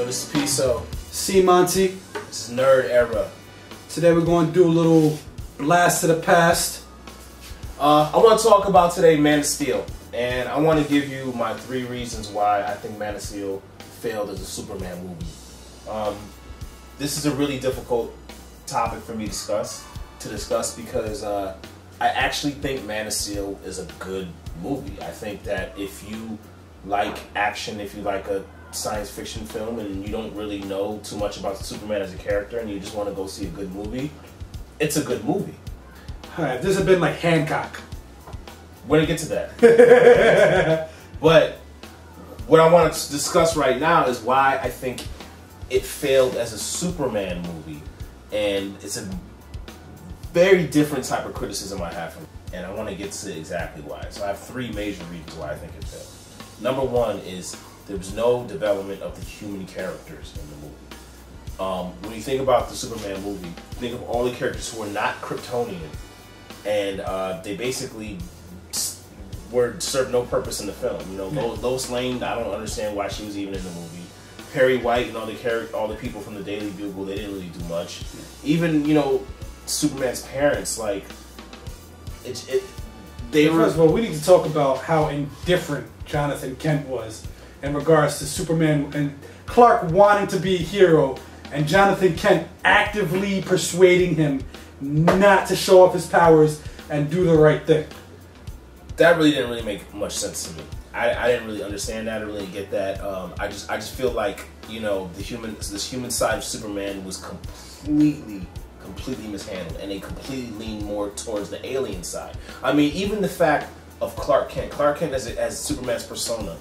Yo, this is P.SO. See, Monty. This is Nerd Era. Today we're going to do a little blast to the past. I want to talk about today Man of Steel. And I want to give you my 3 reasons why I think Man of Steel failed as a Superman movie. This is a really difficult topic for me to discuss because I actually think Man of Steel is a good movie. I think that if you like action, if you like a science fiction film and you don't really know too much about Superman as a character and you just want to go see a good movie, it's a good movie. Alright, this has been like Hancock. We're going to get to that. But what I want to discuss right now is why I think it failed as a Superman movie. And it's a very different type of criticism I have from it. And I want to get to exactly why. So I have 3 major reasons why I think it failed. Number 1 is there was no development of the human characters in the movie. When you think about the Superman movie, think of all the characters who were not Kryptonian. And they basically served no purpose in the film. You know, Lois Lane, I don't understand why she was even in the movie. Perry White and all the people from the Daily Bugle, they didn't really do much. Even, you know, Superman's parents, like, they were... First of all, we need to talk about how indifferent Jonathan Kent was in regards to Superman and Clark wanting to be a hero and Jonathan Kent actively persuading him not to show off his powers and do the right thing. That really didn't really make much sense to me. I didn't really understand that. I didn't really get that. I just feel like, you know, this human side of Superman was completely mishandled, and they completely leaned more towards the alien side. I mean, even the fact of Clark Kent as Superman's persona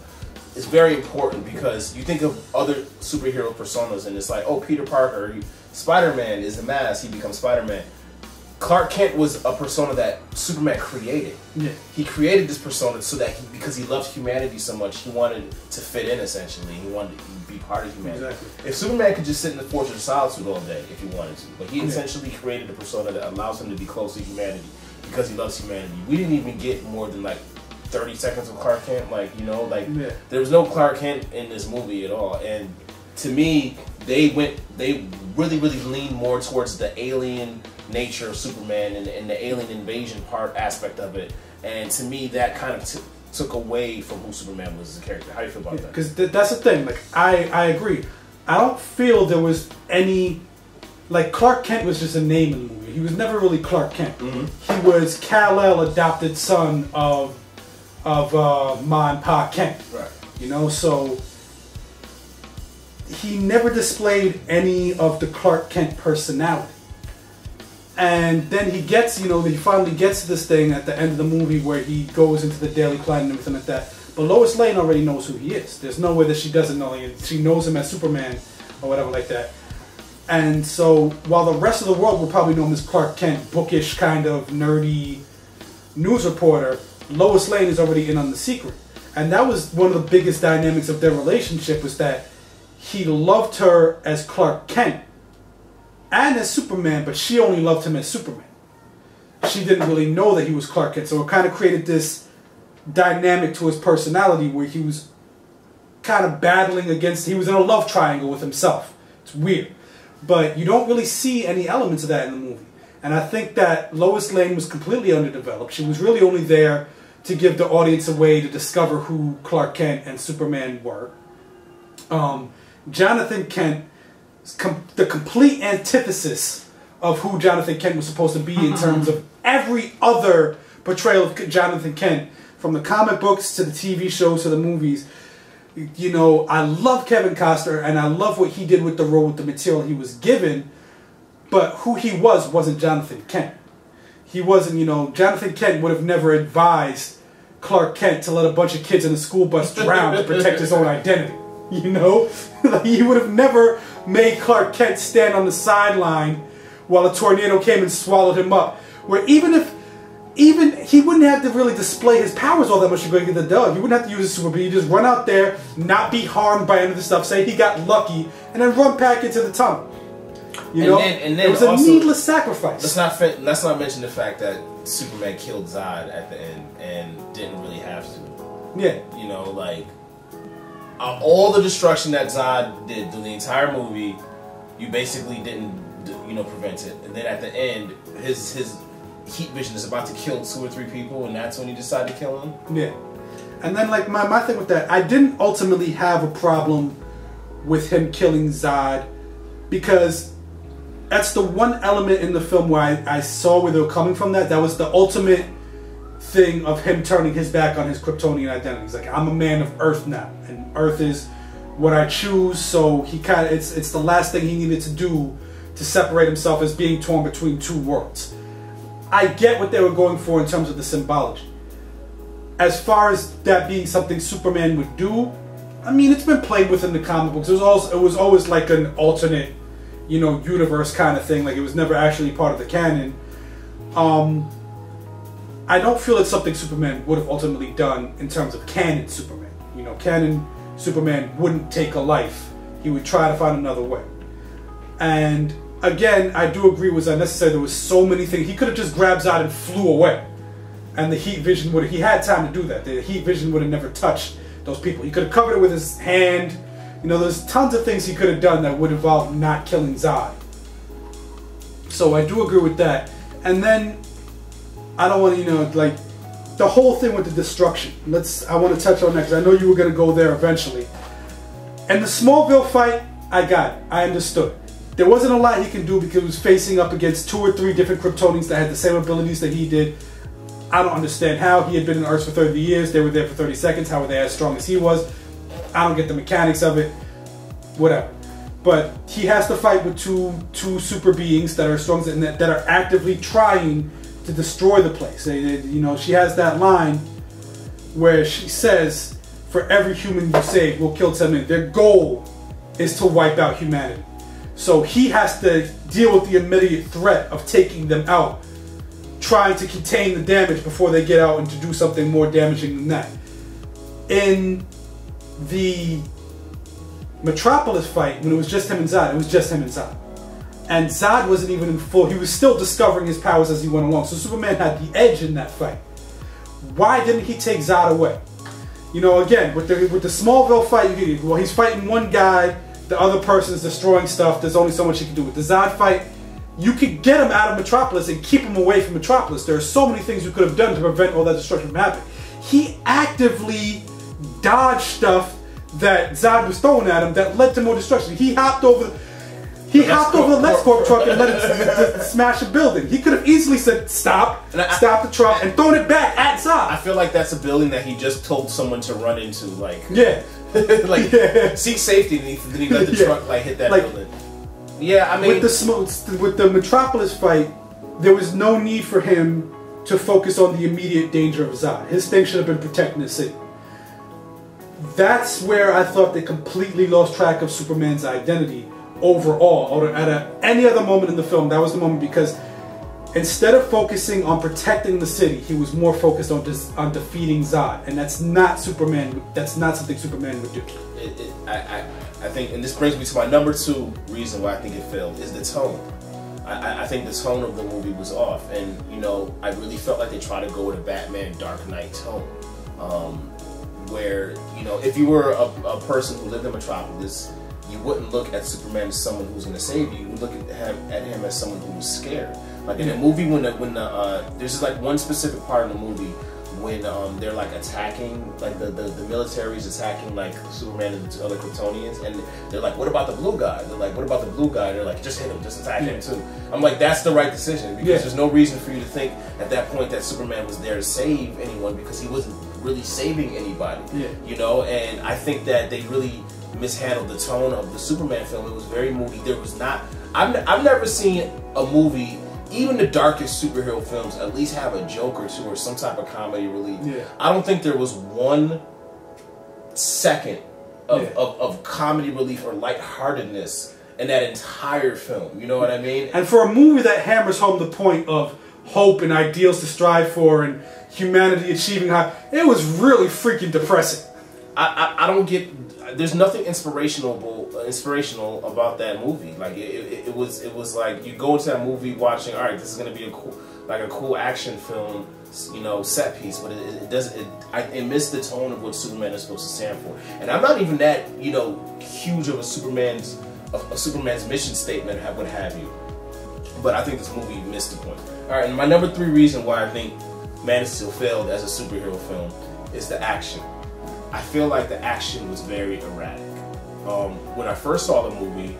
is very important, because you think of other superhero personas and it's like, oh, Peter Parker, Spider-Man is a mask, he becomes Spider-Man. Clark Kent was a persona that Superman created. Yeah. He created this persona so that because he loved humanity so much, he wanted to fit in, essentially. He wanted to be part of humanity. Exactly. If Superman could just sit in the Fortress of Solitude all day if he wanted to, but he essentially created a persona that allows him to be close to humanity because he loves humanity. We didn't even get more than like 30 seconds of Clark Kent, like, you know, like there was no Clark Kent in this movie at all. And to me, they really leaned more towards the alien nature of Superman and the alien invasion aspect of it, and to me that kind of took away from who Superman was as a character. How do you feel about that? Because that's the thing, like, I agree. I don't feel there was any, like, Clark Kent was just a name in the movie. He was never really Clark Kent. He was Kal-El, adopted son of Ma and Pa Kent. Right. You know, so he never displayed any of the Clark Kent personality. And then he gets, you know, he finally gets to this thing at the end of the movie where he goes into the Daily Planet and everything like that. But Lois Lane already knows who he is. There's no way that she doesn't know him. She knows him as Superman or whatever like that. And so while the rest of the world will probably know him as Clark Kent, bookish kind of nerdy news reporter, Lois Lane is already in on the secret. And that was one of the biggest dynamics of their relationship, was that he loved her as Clark Kent and as Superman, but she only loved him as Superman. She didn't really know that he was Clark Kent, so it kind of created this dynamic to his personality where he was kind of battling against, he was in a love triangle with himself. It's weird. But you don't really see any elements of that in the movie. And I think that Lois Lane was completely underdeveloped. She was really only there to give the audience a way to discover who Clark Kent and Superman were. Jonathan Kent, the complete antithesis of who Jonathan Kent was supposed to be in terms of every other portrayal of Jonathan Kent, from the comic books to the TV shows to the movies. You know, I love Kevin Costner and I love what he did with the role, with the material he was given, but who he wasn't Jonathan Kent. He wasn't, you know, Jonathan Kent would have never advised Clark Kent to let a bunch of kids in a school bus drown to protect his own identity. You know? He would have never made Clark Kent stand on the sideline while a tornado came and swallowed him up. Where even he wouldn't have to really display his powers all that much to go get the dog. He wouldn't have to use his super beam. He'd just run out there, not be harmed by any of the stuff, say he got lucky, and then run back into the tunnel. You know? And then it was also a needless sacrifice. Let's not mention the fact that Superman killed Zod at the end and didn't really have to. Yeah. You know, like, all the destruction that Zod did through the entire movie, you basically didn't, you know, prevent it. And then at the end, his heat vision is about to kill 2 or 3 people, and that's when you decide to kill him. Yeah. And then, like, my thing with that, I didn't ultimately have a problem with him killing Zod, because that's the one element in the film where I saw where they were coming from. That was the ultimate thing of him turning his back on his Kryptonian identity. He's like, I'm a man of Earth now, and Earth is what I choose. So he kind of, it's the last thing he needed to do to separate himself as being torn between 2 worlds. I get what they were going for in terms of the symbology. As far as that being something Superman would do, I mean, it's been played with in the comic books. It was always like an alternate, you know, universe kind of thing. Like, it was never actually part of the canon. I don't feel it's something Superman would have ultimately done in terms of canon Superman. You know, canon Superman wouldn't take a life. He would try to find another way. And again, I do agree it was unnecessary. There was so many things. He could have just grabbed Zod and flew away. And the heat vision would have, he had time to do that. The heat vision would have never touched those people. He could have covered it with his hand. You know, there's tons of things he could have done that would involve not killing Zod. So I do agree with that. And then, I don't want to, you know, like, the whole thing with the destruction. I want to touch on that because I know you were going to go there eventually. And the Smallville fight, I got it. I understood. There wasn't a lot he could do because he was facing up against 2 or 3 different Kryptonians that had the same abilities that he did. I don't understand how. He had been in Earth for 30 years. They were there for 30 seconds. How were they as strong as he was? I don't get the mechanics of it. Whatever. But he has to fight with two super beings that are strong and that are actively trying to destroy the place. You know, she has that line where she says, for every human you save, we'll kill 10 million. Their goal is to wipe out humanity. So he has to deal with the immediate threat of taking them out, trying to contain the damage before they get out and to do something more damaging than that. In the Metropolis fight, when it was just him and Zod, it was just him and Zod. And Zod wasn't even in full, he was still discovering his powers as he went along. So Superman had the edge in that fight. Why didn't he take Zod away? You know, again, with the Smallville fight, well, he's fighting one guy, the other person's destroying stuff, there's only so much he can do. With the Zod fight, you could get him out of Metropolis and keep him away from Metropolis. There are so many things you could have done to prevent all that destruction from happening. He actively dodged stuff that Zod was throwing at him that led to more destruction. He hopped over the LexCorp truck and let it smash a building. He could have easily said, stop the truck, and thrown it back at Zod. I feel like that's a building that he just told someone to run into, like... Yeah. Seek safety, and then he let the truck, like, hit that building. Yeah, I mean... With the Metropolis fight, there was no need for him to focus on the immediate danger of Zod. His thing should have been protecting the city. That's where I thought they completely lost track of Superman's identity overall. Or at any other moment in the film, that was the moment, because instead of focusing on protecting the city, he was more focused on defeating Zod, and that's not Superman. That's not something Superman would do. I think, and this brings me to my number 2 reason why I think it failed, is the tone. I think the tone of the movie was off, and you know, I really felt like they tried to go with a Batman Dark Knight tone, where, you know, if you were a person who lived in Metropolis, you wouldn't look at Superman as someone who's going to save you. You would look at him as someone who was scared. Like in the movie, when there's just like one specific part in the movie when they're like attacking, like the military's attacking like Superman and the other Kryptonians, and they're like, what about the blue guy? They're like, what about the blue guy? They're like, just hit him, just attack him too. I'm like, that's the right decision, because there's no reason for you to think at that point that Superman was there to save anyone, because he wasn't really saving anybody. You know, and I think that they really mishandled the tone of the Superman film. It was very moody. There was not, I've never seen a movie, even the darkest superhero films, at least have a joke or two or some type of comedy relief. I don't think there was 1 second of comedy relief or lightheartedness in that entire film. You know what I mean? And for a movie that hammers home the point of hope and ideals to strive for and humanity achieving high, it was really freaking depressing. I don't get. There's nothing inspirational about that movie. Like it was like you go into that movie watching, all right, this is gonna be a cool action film set piece, but it doesn't. It missed the tone of what Superman is supposed to stand for. And I'm not even that huge of a Superman's mission statement, what have you. But I think this movie missed the point. All right, and my number 3 reason why I think Man of Steel failed as a superhero film is the action. I feel like the action was very erratic. When I first saw the movie,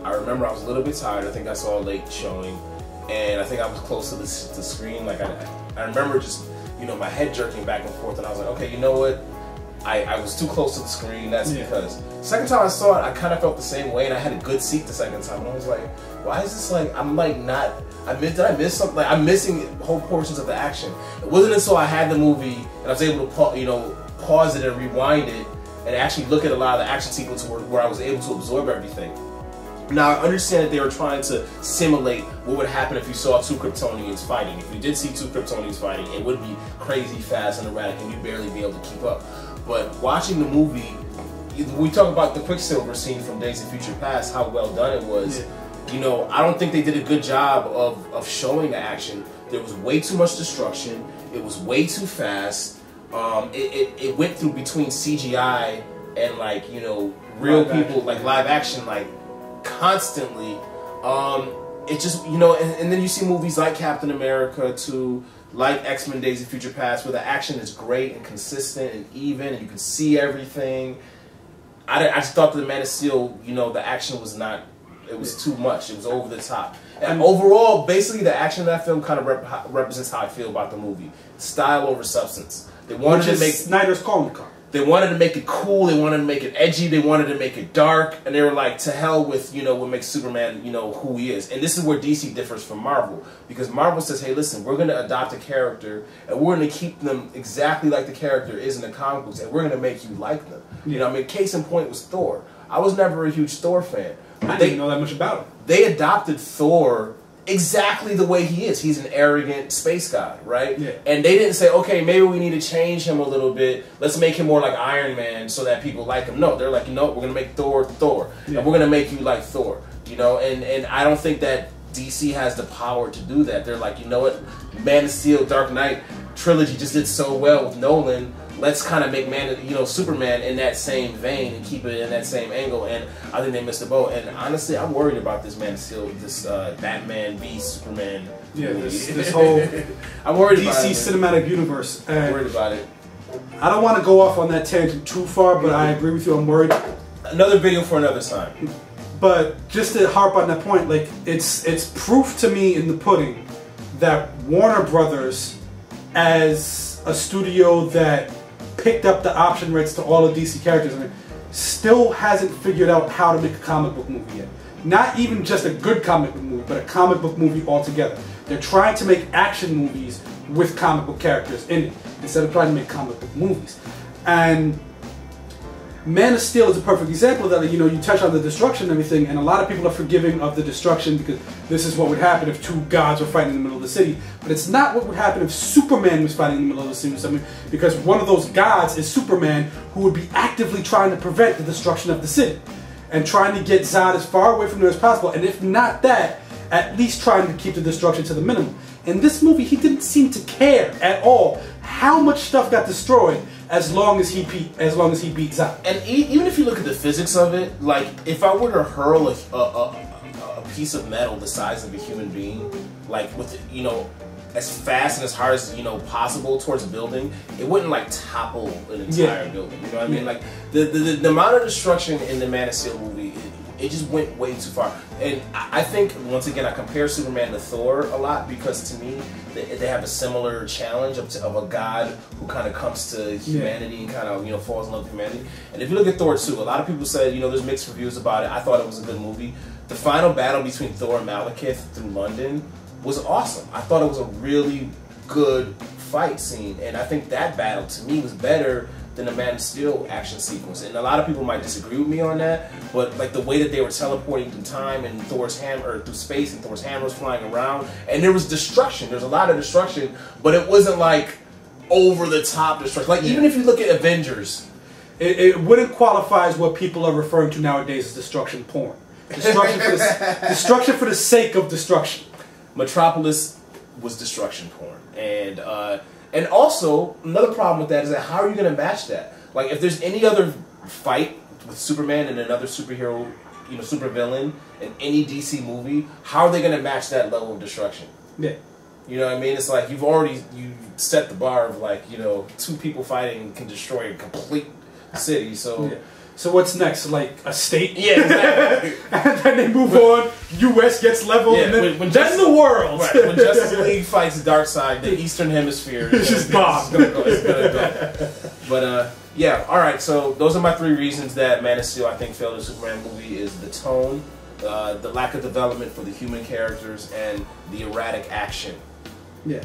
I remember I was a little bit tired. I think I saw a late showing, and I think I was close to the screen. Like I remember just my head jerking back and forth, and I was like, okay, you know what? I was too close to the screen. That's because second time I saw it, I kind of felt the same way, and I had a good seat the second time. And I was like, why is this like I'm like not? Did I miss something? Like I'm missing whole portions of the action. It wasn't until I had the movie and I was able to pause it and rewind it and actually look at a lot of the action sequences where I was able to absorb everything. Now, I understand that they were trying to simulate what would happen if you saw 2 Kryptonians fighting. If you did see 2 Kryptonians fighting, it would be crazy fast and erratic and you'd barely be able to keep up. But watching the movie, we talk about the Quicksilver scene from Days of Future Past, how well done it was. Yeah. I don't think they did a good job of showing the action. There was way too much destruction. It was way too fast. It went through between CGI and real people, like live action, constantly. It just and then you see movies like Captain America 2, like X-Men Days of Future Past, where the action is great and consistent and even and you can see everything. I just thought that the Man of Steel, the action was not, it was too much. It was over the top. And overall, basically the action of that film kind of represents how I feel about the movie. Style over substance. They wanted to make Snyder's calling card. They wanted to make it cool, they wanted to make it edgy, they wanted to make it dark, and they were like, to hell with, what makes Superman, who he is. And this is where DC differs from Marvel. Because Marvel says, hey, listen, we're going to adopt a character, and we're going to keep them exactly like the character is in the comic books, and we're going to make you like them. Case in point was Thor. I was never a huge Thor fan. I didn't know that much about him. They adopted Thor exactly the way he is. He's an arrogant space god, right? Yeah. And they didn't say, okay, maybe we need to change him a little bit. Let's make him more like Iron Man so that people like him. No, they're like, we're going to make Thor Thor. Yeah. And we're going to make you like Thor. And I don't think that DC has the power to do that. They're like, you know what? Man of Steel, Dark Knight trilogy just did so well with Nolan. Let's kind of make Superman in that same vein and keep it in that same angle. And I think they missed the boat. And honestly, I'm worried about this Man of Steel, this Batman v Superman. Yeah, this whole I'm worried DC about it, cinematic universe. I'm worried about it. I don't want to go off on that tangent too far, but I agree with you. I'm worried. Another video for another time. But just to harp on that point, it's proof to me in the pudding that Warner Brothers, as a studio that picked up the option rights to all of DC characters, still hasn't figured out how to make a comic book movie yet. Not even just a good comic book movie, but a comic book movie altogether. They're trying to make action movies with comic book characters in it, instead of trying to make comic book movies. And Man of Steel is a perfect example of that. You touch on the destruction and everything, and a lot of people are forgiving of the destruction because this is what would happen if 2 gods were fighting in the middle of the city. But it's not what would happen if Superman was fighting in the middle of the city, because one of those gods is Superman, who would be actively trying to prevent the destruction of the city and trying to get Zod as far away from there as possible. And if not that, at least trying to keep the destruction to the minimum. In this movie, he didn't seem to care at all how much stuff got destroyed, as long as he beat Zod. And even if you look at the physics of it, like if I were to hurl a piece of metal the size of a human being, like with as fast and as hard as possible towards a building, it wouldn't topple an entire building. You know what I mean? Like the amount of destruction in the Man of Steel movie, it just went way too far. And I think, once again, I compare Superman to Thor a lot because to me, they have a similar challenge of a god who kind of comes to humanity and kind of, falls in love with humanity. And if you look at Thor 2, a lot of people said, there's mixed reviews about it. I thought it was a good movie. The final battle between Thor and Malekith through London was awesome. I thought it was a really good fight scene. And I think that battle, to me, was better than the Man of Steel action sequence. And a lot of people might disagree with me on that, but the way that they were teleporting through time and Thor's hammer, through space, and Thor's hammer was flying around, and there was destruction. There's a lot of destruction, but it wasn't over the top destruction. Even if you look at Avengers, it wouldn't qualify as what people are referring to nowadays as destruction porn. Destruction for the sake of destruction. Metropolis was destruction porn. And also another problem with that is that how are you going to match that? Like if there's any other fight with Superman and another superhero, supervillain in any DC movie, how are they going to match that level of destruction? Yeah. You know what I mean? It's like you set the bar of like, two people fighting can destroy a complete city. So So what's next? Like a state? Yeah, exactly. And then they move on. U.S. gets leveled, and then then the world. Right. When Justice League fights Darkseid, the Eastern Hemisphere is just gone. It's gonna go. But yeah. All right. So those are my 3 reasons that Man of Steel I think failed as a Superman movie: is the tone, the lack of development for the human characters, and the erratic action. Yeah,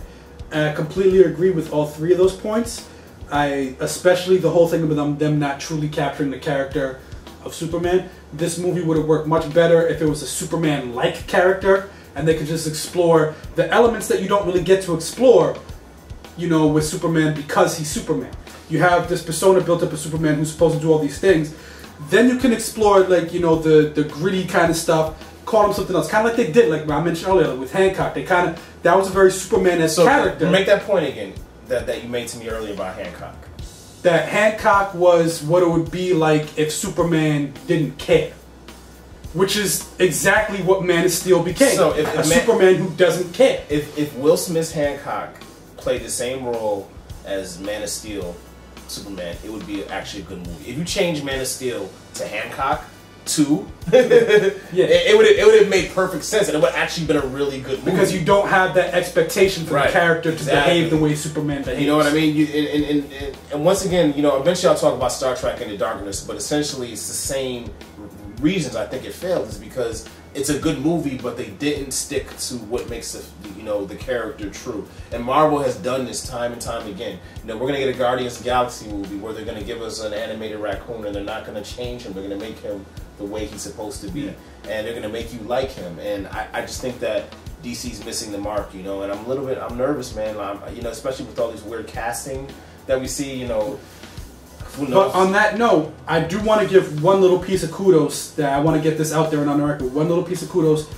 I completely agree with all 3 of those points. Especially the whole thing about them not truly capturing the character of Superman. This movie would have worked much better if it was a Superman-like character, and they could just explore the elements that you don't really get to explore, with Superman because he's Superman. You have this persona built up of Superman who's supposed to do all these things. Then you can explore, like, the gritty kind of stuff, call him something else. Kind of like they did, like I mentioned earlier, like with Hancock. That was a very Superman-esque character. Make that point again. That you made to me earlier about Hancock. That Hancock was what it would be like if Superman didn't care. Which is exactly what Man of Steel became. So Superman who doesn't care. If Will Smith's Hancock played the same role as Man of Steel, Superman, it would be actually a good movie. If you change Man of Steel to Hancock 2, it would have made perfect sense, and it would have actually been a really good movie. Because you don't have that expectation for the character to behave the way Superman behaves. You know what I mean? And once again, eventually I'll talk about Star Trek Into Darkness, but essentially it's the same reasons I think it failed, is because it's a good movie, but they didn't stick to what makes the character true. And Marvel has done this time and time again. We're gonna get a Guardians of the Galaxy movie where they're gonna give us an animated raccoon, and they're not gonna change him. They're gonna make him the way he's supposed to be, and they're gonna make you like him. And I just think that DC's missing the mark, and I'm nervous, man. Especially with all these weird casting that we see, Who knows? But on that note, I do want to give one little piece of kudos that I want to get this out there and on the record. One little piece of kudos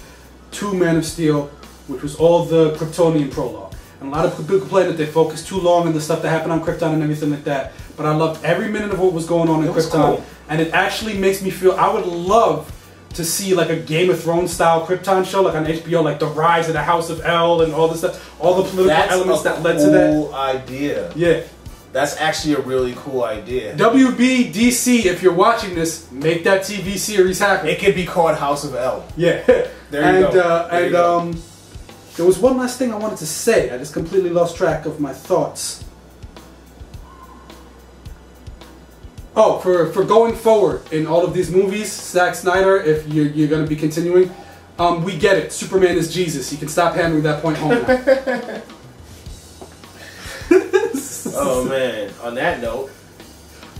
to Man of Steel, which was all the Kryptonian prologue. And a lot of people complain that they focused too long on the stuff that happened on Krypton and everything like that. But I loved every minute of what was going on in Krypton. Cool. And it actually makes me feel, I would love to see like a Game of Thrones style Krypton show, like on HBO, like the rise of the House of L and all this stuff, all the political elements that led to that. That's a cool idea. Yeah. That's actually a really cool idea. WB, DC, if you're watching this, make that TV series happen. It could be called House of L. Yeah. There you go. There was one last thing I wanted to say. I just completely lost track of my thoughts. Oh, for going forward in all of these movies, Zack Snyder, if you're going to be continuing, we get it. Superman is Jesus. You can stop hammering that point home now. Oh man! On that note,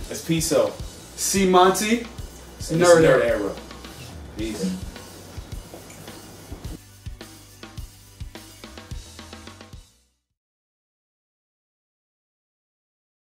it's P.SO. C. Monty. Nerd Era. Peace.